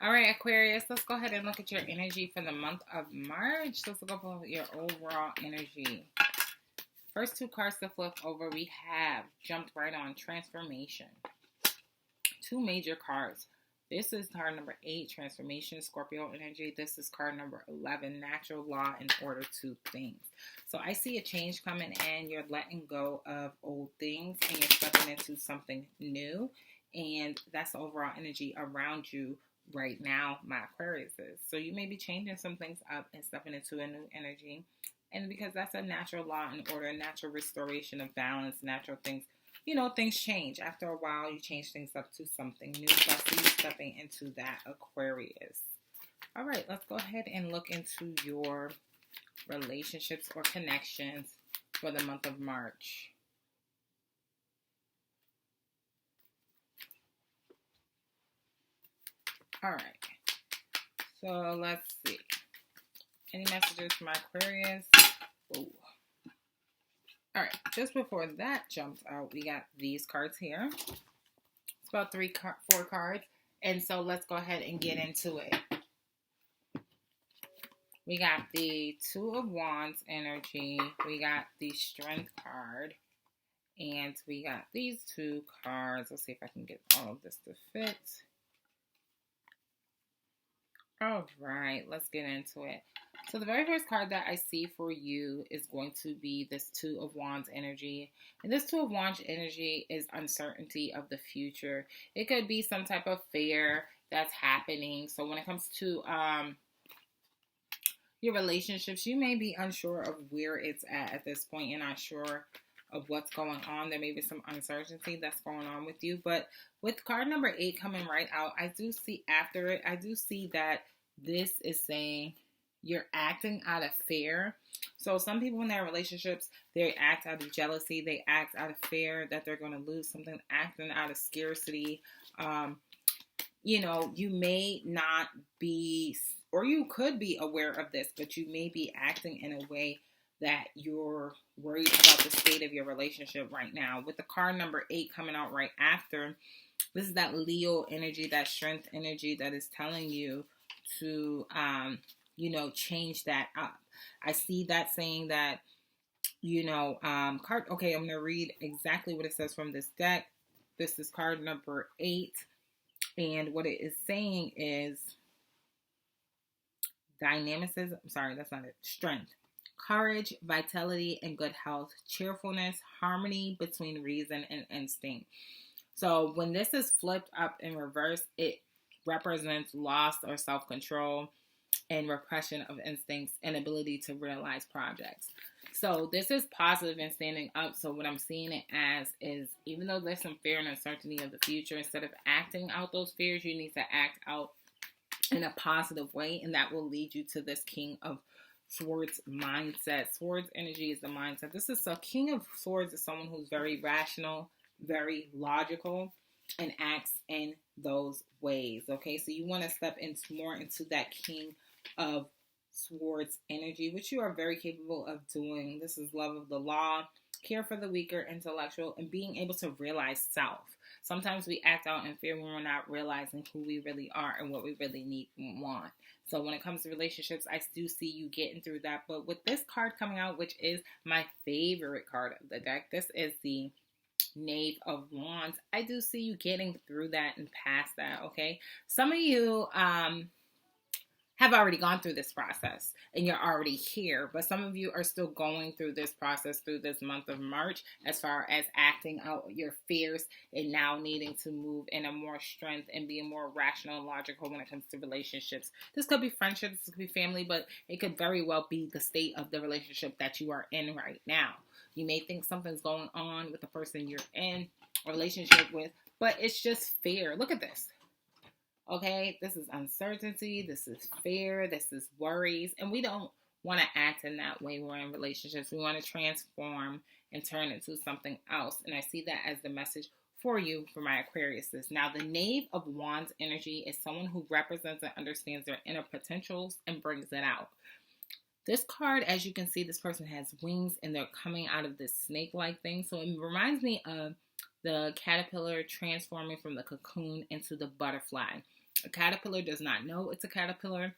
All right, Aquarius, let's go ahead and look at your energy for the month of March. Let's look up your overall energy. First two cards to flip over, we have jumped right on transformation. Two major cards. This is card number 8, transformation, Scorpio energy. This is card number 11, natural law and order to things. So I see a change coming in. You're letting go of old things and you're stepping into something new. And that's the overall energy around you right now, my Aquarius is. So you may be changing some things up and stepping into a new energy. And because that's a natural law and order, natural restoration of balance, natural things, things change. After a while, you change things up to something new. So I see you stepping into that, Aquarius. All right, let's go ahead and look into your relationships or connections for the month of March. All right, so let's see. Any messages for my Aquarius? Ooh. All right, just before that jumps out, we got these cards here. It's about 4 cards. And so let's go ahead and get into it. We got the Two of Wands energy. We got the Strength card. And we got these 2 cards. Let's see if I can get all of this to fit. All right, let's get into it. So the very first card that I see for you is going to be this Two of Wands energy. And this Two of Wands energy is uncertainty of the future. It could be some type of fear that's happening. So when it comes to your relationships, you may be unsure of where it's at this point. You're not sure of what's going on. There may be some uncertainty that's going on with you. But with card number 8 coming right out, I do see after it, I do see that this is saying you're acting out of fear. So some people in their relationships, they act out of jealousy. They act out of fear that they're going to lose something, acting out of scarcity. You may not be, or you could be aware of this, but you may be acting in a way that you're worried about the state of your relationship right now. With the card number 8 coming out right after, this is that Leo energy, that strength energy that is telling you to, change that up. I see that saying that, card. Okay, I'm going to read exactly what it says from this deck. This is card number 8. And what it is saying is dynamicism. Sorry, that's not it. Strength, courage, vitality, and good health, cheerfulness, harmony between reason and instinct. So when this is flipped up in reverse, it represents loss or self-control and repression of instincts and ability to realize projects. So this is positive and standing up. So what I'm seeing it as is, even though there's some fear and uncertainty of the future, instead of acting out those fears, you need to act out in a positive way, and that will lead you to this King of Swords mindset. Swords energy is the mindset. This is a King of Swords is someone who's very rational, very logical, and acts in those ways. Okay, so you want to step more into that King of Swords energy, which you are very capable of doing. This is love of the law, care for the weaker, intellectual, and being able to realize self. Sometimes we act out in fear when we're not realizing who we really are and what we really need and want. So when it comes to relationships, I do see you getting through that. But with this card coming out, which is my favorite card of the deck, this is the Knave of Wands. I do see you getting through that and past that, okay? Some of you have already gone through this process and you're already here, but some of you are still going through this process through this month of March as far as acting out your fears and now needing to move in a more strength and being more rational and logical when it comes to relationships. This could be friendships, this could be family, but it could very well be the state of the relationship that you are in right now. You may think something's going on with the person you're in a relationship with, but it's just fear. Look at this. Okay, this is uncertainty, this is fear, this is worries, and we don't want to act in that way when we're in relationships. We want to transform and turn into something else, and I see that as the message for you for my Aquariuses. Now, the Knave of Wands energy is someone who represents and understands their inner potentials and brings it out. This card, as you can see, this person has wings and they're coming out of this snake-like thing, so it reminds me of the caterpillar transforming from the cocoon into the butterfly. A caterpillar does not know it's a caterpillar.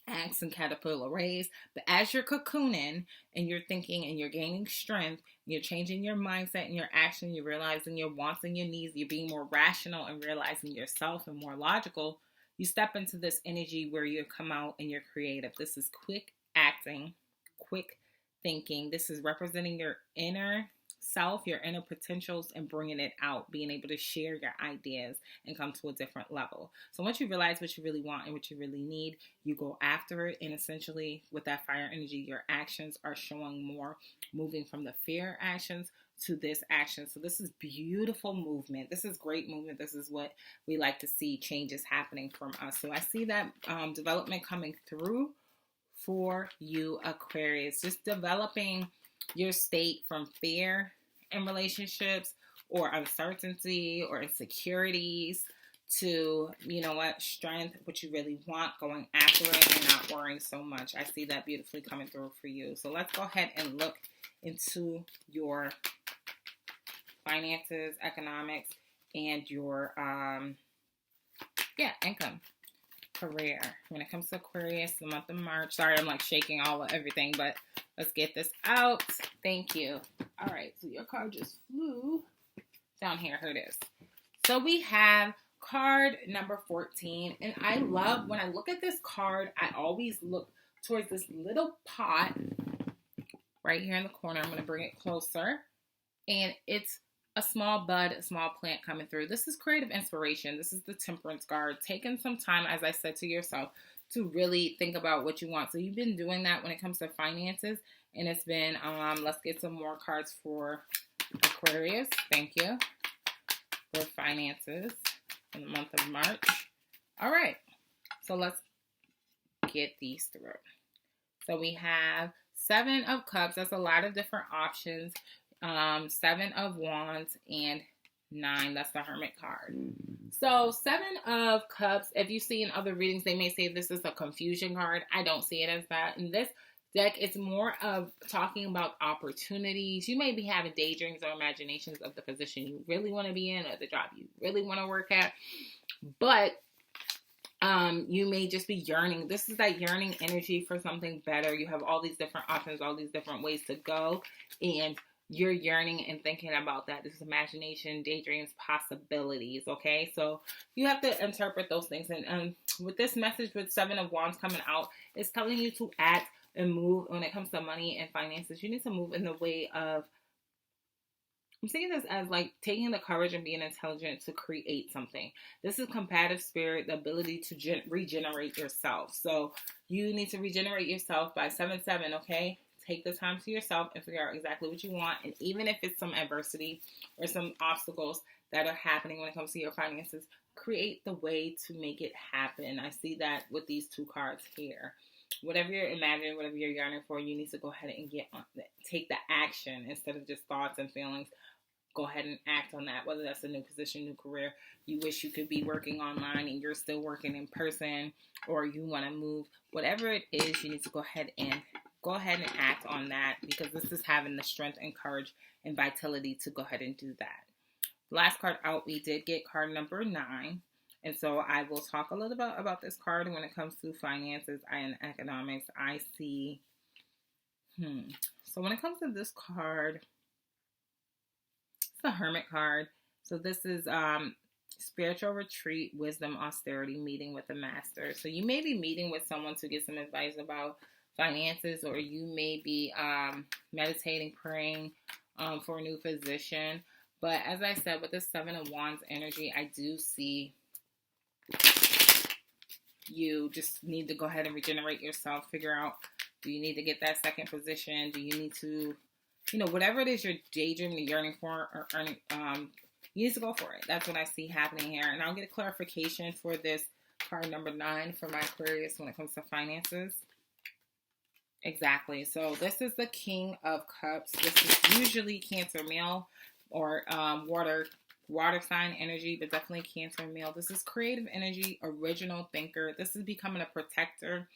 Eggs and caterpillar rays. But as you're cocooning and you're thinking and you're gaining strength, you're changing your mindset and your action, you're realizing your wants and your needs, you're being more rational and realizing yourself and more logical, you step into this energy where you come out and you're creative. This is quick acting, quick thinking. This is representing your inner self, your inner potentials, and bringing it out, being able to share your ideas and come to a different level. So once you realize what you really want and what you really need, you go after it. And essentially with that fire energy, your actions are showing more, moving from the fear actions to this action. So this is beautiful movement. This is great movement. This is what we like to see, changes happening from us. So I see that development coming through for you, Aquarius. Just developing your state from fear in relationships or uncertainty or insecurities to, strength, what you really want, going after it and not worrying so much. I see that beautifully coming through for you. So let's go ahead and look into your finances, economics, and your, income. Career. When it comes to Aquarius, the month of March. Sorry, I'm like shaking all of everything, but let's get this out. Thank you. All right, so your card just flew down here. Here it is. So we have card number 14, and I love when I look at this card, I always look towards this little pot right here in the corner. I'm going to bring it closer, and it's a small bud, a small plant coming through. This is creative inspiration. This is the Temperance card. Taking some time, as I said, to yourself to really think about what you want. So you've been doing that when it comes to finances, and it's been, let's get some more cards for Aquarius. Thank you. For finances in the month of March. All right. So let's get these through. So we have 7 of Cups. That's a lot of different options. 7 of Wands and 9. That's the Hermit card. So 7 of Cups, if you see in other readings, they may say this is a confusion card. I don't see it as that. In this deck, it's more of talking about opportunities. You may be having daydreams or imaginations of the position you really want to be in or the job you really want to work at. But you may just be yearning. This is that yearning energy for something better. You have all these different options, all these different ways to go. And you're yearning and thinking about that. This is imagination, daydreams, possibilities, okay? So you have to interpret those things. And with this message with 7 of Wands coming out, it's telling you to act and move when it comes to money and finances. You need to move in the way of, I'm seeing this as like taking the courage and being intelligent to create something. This is combative spirit, the ability to regenerate yourself. So you need to regenerate yourself by 7-7, okay? Take the time to yourself and figure out exactly what you want. And even if it's some adversity or some obstacles that are happening when it comes to your finances, create the way to make it happen. I see that with these 2 cards here. Whatever you're imagining, whatever you're yearning for, you need to go ahead and get on that. Take the action instead of just thoughts and feelings. Go ahead and act on that, whether that's a new position, new career. You wish you could be working online and you're still working in person, or you want to move. Whatever it is, you need to go ahead and act on that, because this is having the strength and courage and vitality to go ahead and do that. Last card out, we did get card number 9. And so I will talk a little bit about this card when it comes to finances and economics. I see, so when it comes to this card, it's the Hermit card. So this is spiritual retreat, wisdom, austerity, meeting with the master. So you may be meeting with someone to get some advice about finances, or you may be meditating, praying for a new position. But as I said, with this 7 of Wands energy, I do see you just need to go ahead and regenerate yourself. Figure out, do you need to get that second position? Do you need to, whatever it is you're daydreaming, yearning for, or earning, you need to go for it. That's what I see happening here. And I'll get a clarification for this card number 9 for my Aquarius when it comes to finances. Exactly. So this is the King of Cups. This is usually Cancer male or water sign energy, but definitely Cancer male. This is creative energy, original thinker. This is becoming a protector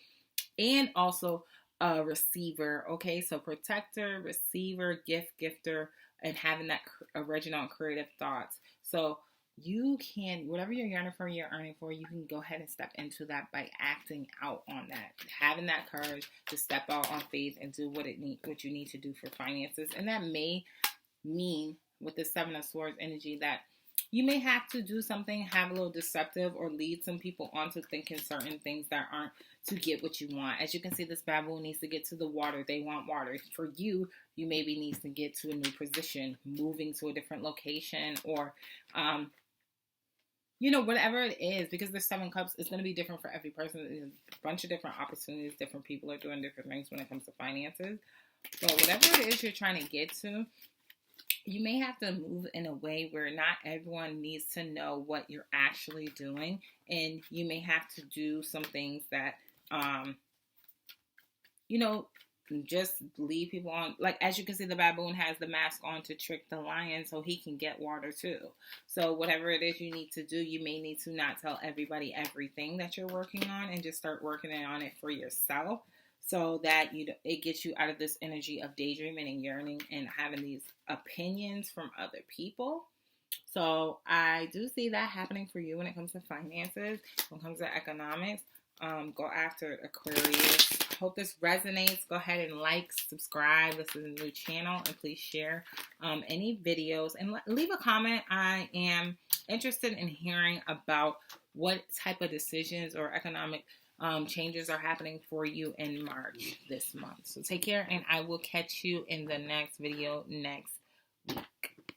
and also a receiver. Okay, so protector, receiver, gifter, and having that original and creative thoughts. So you can, whatever you're yearning for, you're earning for, you can go ahead and step into that by acting out on that, having that courage to step out on faith and do what you need to do for finances. And that may mean, with the Seven of Swords energy, that you may have to do something, have a little deceptive, or lead some people onto thinking certain things that aren't, to get what you want. As you can see, this baboon needs to get to the water. They want water. For you, you maybe need to get to a new position, moving to a different location, or whatever it is, because the Seven Cups is going to be different for every person. There's a bunch of different opportunities. Different people are doing different things when it comes to finances. So whatever it is you're trying to get to, you may have to move in a way where not everyone needs to know what you're actually doing. And you may have to do some things that, just leave people on. Like, as you can see, the baboon has the mask on to trick the lion so he can get water too. So whatever it is you need to do, you may need to not tell everybody everything that you're working on, and just start working on it for yourself, so that it gets you out of this energy of daydreaming and yearning and having these opinions from other people. So I do see that happening for you when it comes to finances, when it comes to economics. Go after Aquarius. Hope this resonates. Go ahead and like, subscribe. This is a new channel, and please share any videos and leave a comment. I am interested in hearing about what type of decisions or economic changes are happening for you in March this month. So take care, and I will catch you in the next video next